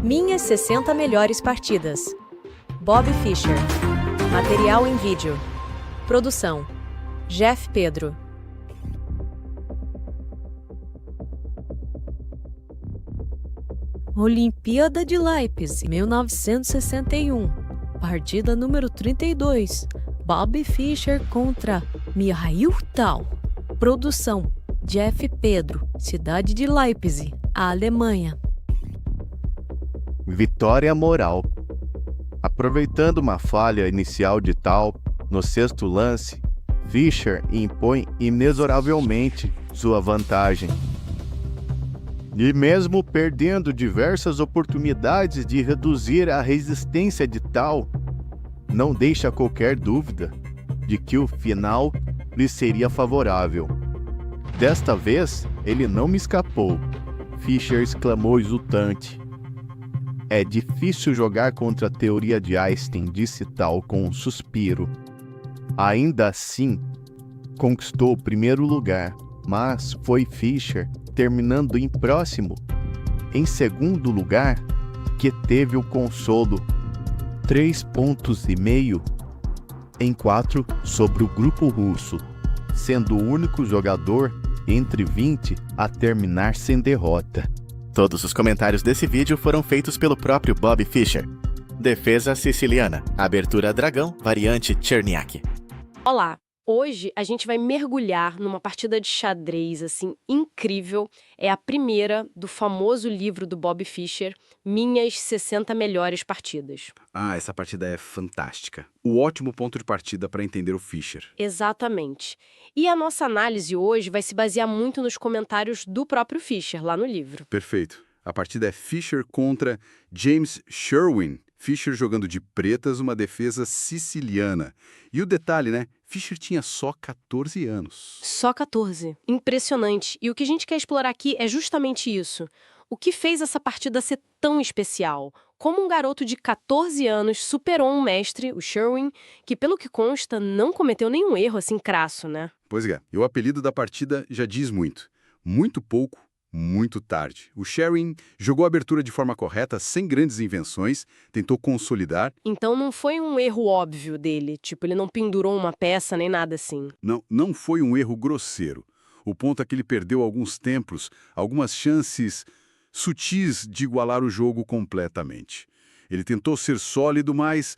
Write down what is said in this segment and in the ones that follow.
Minhas 60 melhores partidas. Bob Fischer. Material em vídeo. Produção: Jeff Pedro. Olimpíada de Leipzig, 1961. Partida número 32. Bob Fischer contra Mihail Tal. Produção: Jeff Pedro. Cidade de Leipzig, a Alemanha. Vitória moral. Aproveitando uma falha inicial de Tal, no sexto lance, Fischer impõe inexoravelmente sua vantagem. E mesmo perdendo diversas oportunidades de reduzir a resistência de Tal, não deixa qualquer dúvida de que o final lhe seria favorável. Desta vez, ele não me escapou, Fischer exclamou exultante. É difícil jogar contra a teoria de Einstein, disse Tal com um suspiro. Ainda assim, conquistou o primeiro lugar, mas foi Fischer, terminando em próximo, em segundo lugar, que teve o consolo. 3,5 pontos em 4 sobre o grupo russo, sendo o único jogador entre 20 a terminar sem derrota. Todos os comentários desse vídeo foram feitos pelo próprio Bob Fischer. Defesa siciliana, abertura dragão, variante Cherniak. Olá! Hoje a gente vai mergulhar numa partida de xadrez, assim, incrível. É a primeira do famoso livro do Bob Fischer, Minhas 60 Melhores Partidas. Ah, essa partida é fantástica. O ótimo ponto de partida para entender o Fischer. Exatamente. E a nossa análise hoje vai se basear muito nos comentários do próprio Fischer, lá no livro. Perfeito. A partida é Fischer contra James Sherwin. Fischer jogando de pretas uma defesa siciliana. E o detalhe, né? Fischer tinha só 14 anos. Só 14. Impressionante. E o que a gente quer explorar aqui é justamente isso. O que fez essa partida ser tão especial? Como um garoto de 14 anos superou um mestre, o Sherwin, que, pelo que consta, não cometeu nenhum erro assim crasso, né? Pois é. E o apelido da partida já diz muito. Muito pouco, muito tarde. O Sherwin jogou a abertura de forma correta, sem grandes invenções, tentou consolidar. Então não foi um erro óbvio dele, tipo, ele não pendurou uma peça nem nada assim. Não foi um erro grosseiro. O ponto é que ele perdeu alguns tempos, algumas chances sutis de igualar o jogo completamente. Ele tentou ser sólido, mas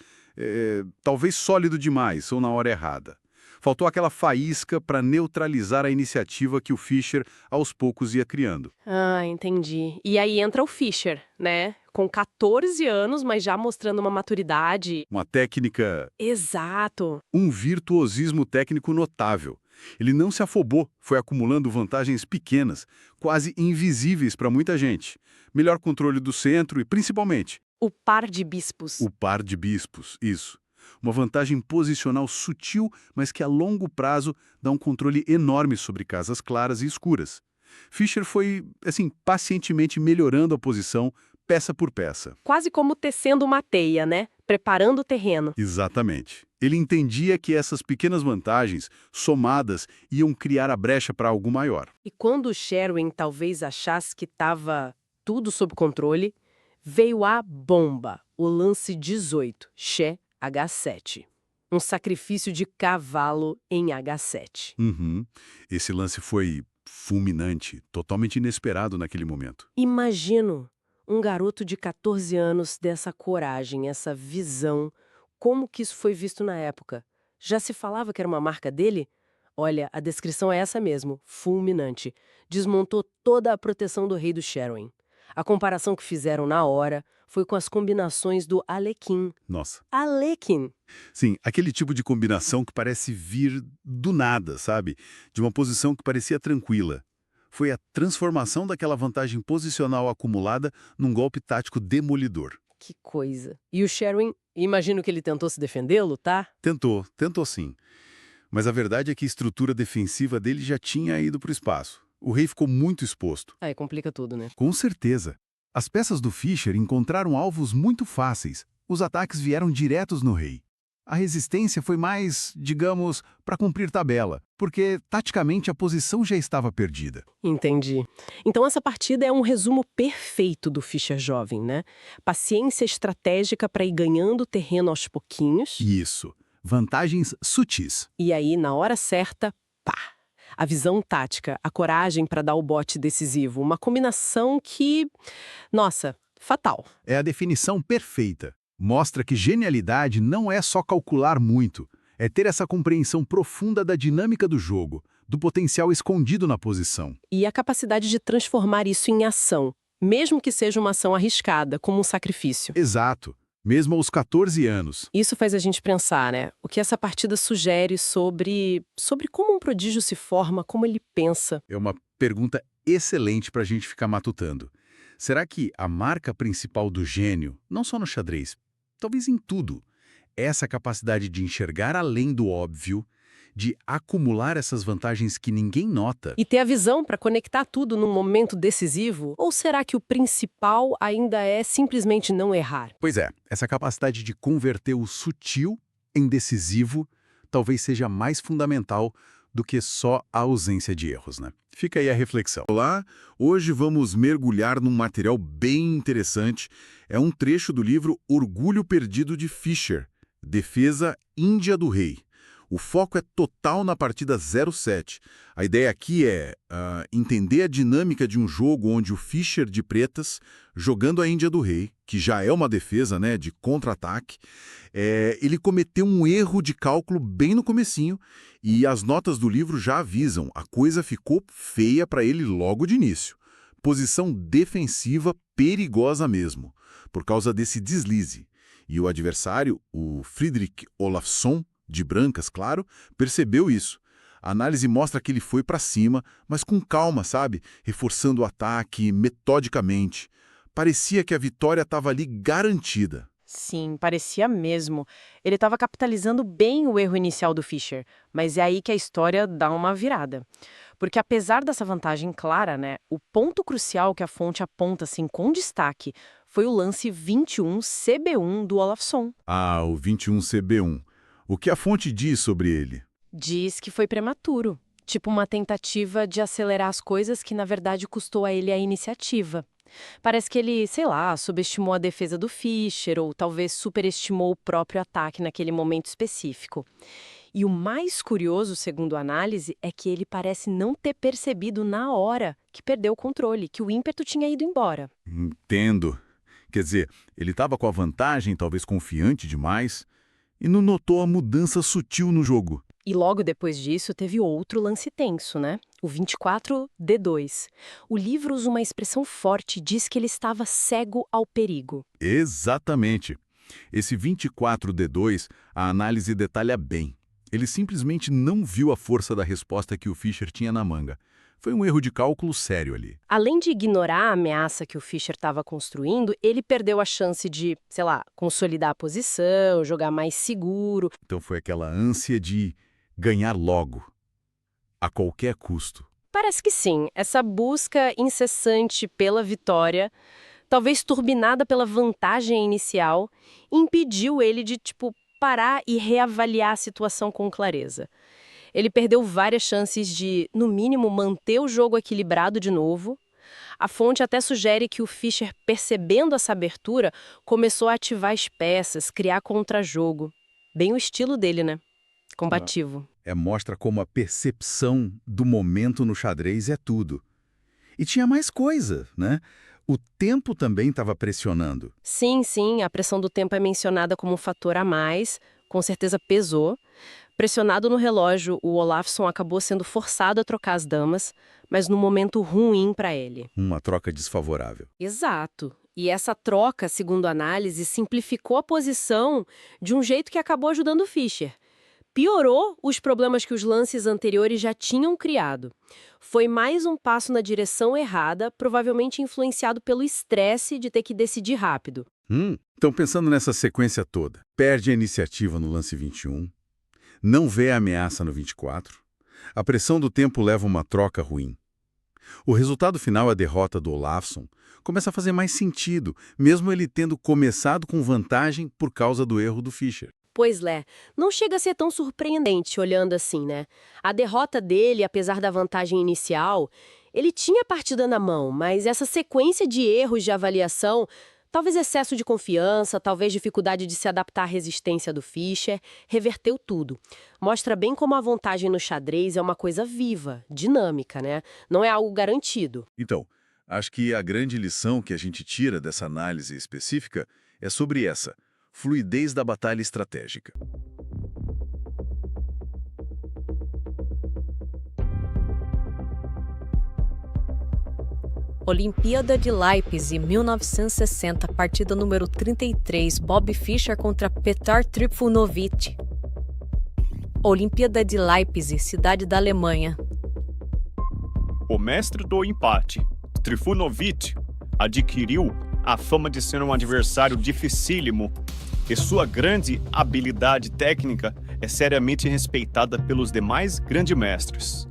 talvez sólido demais, ou na hora errada. Faltou aquela faísca para neutralizar a iniciativa que o Fischer aos poucos ia criando. Ah, entendi. E aí entra o Fischer, né? Com 14 anos, mas já mostrando uma maturidade. Uma técnica... Exato. Um virtuosismo técnico notável. Ele não se afobou, foi acumulando vantagens pequenas, quase invisíveis para muita gente. Melhor controle do centro e, principalmente... O par de bispos. O par de bispos, isso. Uma vantagem posicional sutil, mas que a longo prazo dá um controle enorme sobre casas claras e escuras. Fischer foi, assim, pacientemente melhorando a posição, peça por peça. Quase como tecendo uma teia, né? Preparando o terreno. Exatamente. Ele entendia que essas pequenas vantagens, somadas, iam criar a brecha para algo maior. E quando o Sherwin talvez achasse que estava tudo sob controle, veio a bomba, o lance 18, Xé H7. Um sacrifício de cavalo em H7. Esse lance foi fulminante, totalmente inesperado naquele momento. Imagino um garoto de 14 anos dessa coragem, essa visão. Como que isso foi visto na época? Já se falava que era uma marca dele? Olha, a descrição é essa mesmo, fulminante. Desmontou toda a proteção do rei do Sherwin. A comparação que fizeram na hora foi com as combinações do Alekhine. Nossa. Alekhine. Sim, aquele tipo de combinação que parece vir do nada, sabe? De uma posição que parecia tranquila. Foi a transformação daquela vantagem posicional acumulada num golpe tático demolidor. Que coisa. E o Sherwin, imagino que ele tentou se defendê-lo, tá? Tentou sim. Mas a verdade é que a estrutura defensiva dele já tinha ido para o espaço. O rei ficou muito exposto. Aí complica tudo, né? Com certeza. As peças do Fischer encontraram alvos muito fáceis. Os ataques vieram diretos no rei. A resistência foi mais, digamos, para cumprir tabela, porque taticamente a posição já estava perdida. Entendi. Então essa partida é um resumo perfeito do Fischer jovem, né? Paciência estratégica para ir ganhando terreno aos pouquinhos. Isso. Vantagens sutis. E aí, na hora certa, pá! A visão tática, a coragem para dar o bote decisivo. Uma combinação que, nossa, fatal. É a definição perfeita. Mostra que genialidade não é só calcular muito, é ter essa compreensão profunda da dinâmica do jogo, do potencial escondido na posição. E a capacidade de transformar isso em ação, mesmo que seja uma ação arriscada, como um sacrifício. Exato. Mesmo aos 14 anos. Isso faz a gente pensar, né? O que essa partida sugere sobre como um prodígio se forma, como ele pensa. É uma pergunta excelente para a gente ficar matutando. Será que a marca principal do gênio, não só no xadrez, talvez em tudo, é essa capacidade de enxergar além do óbvio, de acumular essas vantagens que ninguém nota? E ter a visão para conectar tudo num momento decisivo? Ou será que o principal ainda é simplesmente não errar? Pois é, essa capacidade de converter o sutil em decisivo talvez seja mais fundamental do que só a ausência de erros, né? Fica aí a reflexão. Olá, hoje vamos mergulhar num material bem interessante. É um trecho do livro Orgulho Perdido de Fischer, Defesa Índia do Rei. O foco é total na partida 07. A ideia aqui é entender a dinâmica de um jogo onde o Fischer de pretas, jogando a Índia do Rei, que já é uma defesa, né, de contra-ataque, ele cometeu um erro de cálculo bem no comecinho e as notas do livro já avisam, a coisa ficou feia para ele logo de início. Posição defensiva perigosa mesmo, por causa desse deslize. E o adversário, o Friedrich Olafsson, de brancas, claro, percebeu isso. A análise mostra que ele foi para cima, mas com calma, sabe? Reforçando o ataque metodicamente. Parecia que a vitória estava ali garantida. Sim, parecia mesmo. Ele estava capitalizando bem o erro inicial do Fischer, mas é aí que a história dá uma virada. Porque apesar dessa vantagem clara, né, o ponto crucial que a fonte aponta assim com destaque foi o lance 21 CB1 do Olafsson. Ah, o 21 CB1. O que a fonte diz sobre ele? Diz que foi prematuro, tipo uma tentativa de acelerar as coisas que na verdade custou a ele a iniciativa. Parece que ele, sei lá, subestimou a defesa do Fischer ou talvez superestimou o próprio ataque naquele momento específico. E o mais curioso, segundo a análise, é que ele parece não ter percebido na hora que perdeu o controle, que o ímpeto tinha ido embora. Entendo. Quer dizer, ele estava com a vantagem, talvez confiante demais, e não notou a mudança sutil no jogo. E logo depois disso teve outro lance tenso, né? O 24D2. O livro usa uma expressão forte e diz que ele estava cego ao perigo. Exatamente. Esse 24D2, a análise detalha bem. Ele simplesmente não viu a força da resposta que o Fischer tinha na manga. Foi um erro de cálculo sério ali. Além de ignorar a ameaça que o Fischer estava construindo, ele perdeu a chance de, sei lá, consolidar a posição, jogar mais seguro. Então foi aquela ânsia de ganhar logo, a qualquer custo. Parece que sim, essa busca incessante pela vitória, talvez turbinada pela vantagem inicial, impediu ele de, parar e reavaliar a situação com clareza. Ele perdeu várias chances de, no mínimo, manter o jogo equilibrado de novo. A fonte até sugere que o Fischer, percebendo essa abertura, começou a ativar as peças, criar contra-jogo. Bem o estilo dele, né? Combativo. Mostra como a percepção do momento no xadrez é tudo. E tinha mais coisa, né? O tempo também estava pressionando. Sim, a pressão do tempo é mencionada como um fator a mais, com certeza pesou. Pressionado no relógio, o Olafsson acabou sendo forçado a trocar as damas, mas num momento ruim para ele. Uma troca desfavorável. Exato. E essa troca, segundo a análise, simplificou a posição de um jeito que acabou ajudando o Fischer. Piorou os problemas que os lances anteriores já tinham criado. Foi mais um passo na direção errada, provavelmente influenciado pelo estresse de ter que decidir rápido. Então, pensando nessa sequência toda, perde a iniciativa no lance 21, não vê a ameaça no 24, a pressão do tempo leva uma troca ruim. O resultado final, a derrota do Olafsson, começa a fazer mais sentido, mesmo ele tendo começado com vantagem por causa do erro do Fischer. Pois é, não chega a ser tão surpreendente olhando assim, né? A derrota dele, apesar da vantagem inicial, ele tinha a partida na mão, mas essa sequência de erros de avaliação, talvez excesso de confiança, talvez dificuldade de se adaptar à resistência do Fischer, reverteu tudo. Mostra bem como a vantagem no xadrez é uma coisa viva, dinâmica, né? Não é algo garantido. Então, acho que a grande lição que a gente tira dessa análise específica é sobre essa fluidez da batalha estratégica. Olimpíada de Leipzig, 1960, partida número 33, Bob Fischer contra Petar Trifunovic. Olimpíada de Leipzig, cidade da Alemanha. O mestre do empate, Trifunovic, adquiriu a fama de ser um adversário dificílimo e sua grande habilidade técnica é seriamente respeitada pelos demais grandes mestres.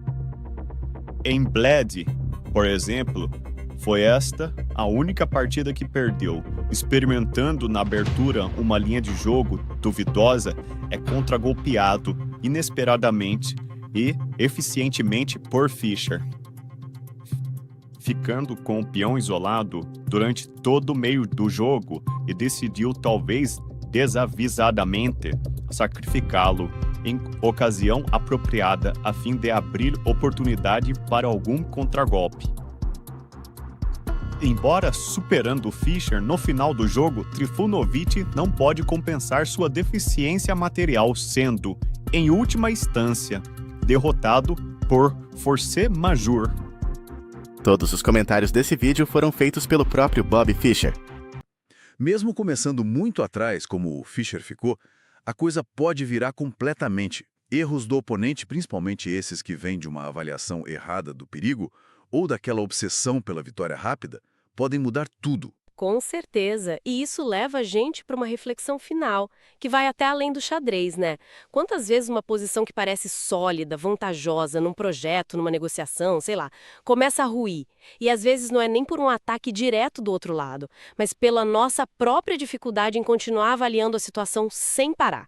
Em Bled, por exemplo, foi esta a única partida que perdeu, experimentando na abertura uma linha de jogo duvidosa, é contragolpeado inesperadamente e eficientemente por Fischer, ficando com o peão isolado durante todo o meio do jogo e decidiu, talvez desavisadamente, sacrificá-lo em ocasião apropriada a fim de abrir oportunidade para algum contragolpe. Embora superando Fischer no final do jogo, Trifunovic não pode compensar sua deficiência material, sendo, em última instância, derrotado por force majeure. Todos os comentários desse vídeo foram feitos pelo próprio Bob Fischer. Mesmo começando muito atrás, como o Fischer ficou, a coisa pode virar completamente. Erros do oponente, principalmente esses que vêm de uma avaliação errada do perigo, ou daquela obsessão pela vitória rápida, podem mudar tudo. Com certeza. E isso leva a gente para uma reflexão final, que vai até além do xadrez, né? Quantas vezes uma posição que parece sólida, vantajosa, num projeto, numa negociação, sei lá, começa a ruir. E às vezes não é nem por um ataque direto do outro lado, mas pela nossa própria dificuldade em continuar avaliando a situação sem parar.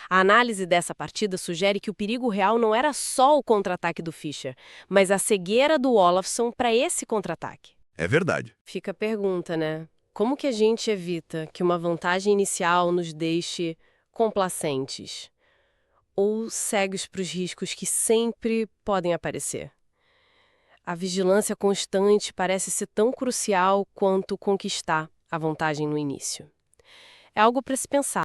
A análise dessa partida sugere que o perigo real não era só o contra-ataque do Fischer, mas a cegueira do Olafsson para esse contra-ataque. É verdade. Fica a pergunta, né? Como que a gente evita que uma vantagem inicial nos deixe complacentes ou cegos para os riscos que sempre podem aparecer? A vigilância constante parece ser tão crucial quanto conquistar a vantagem no início. É algo para se pensar.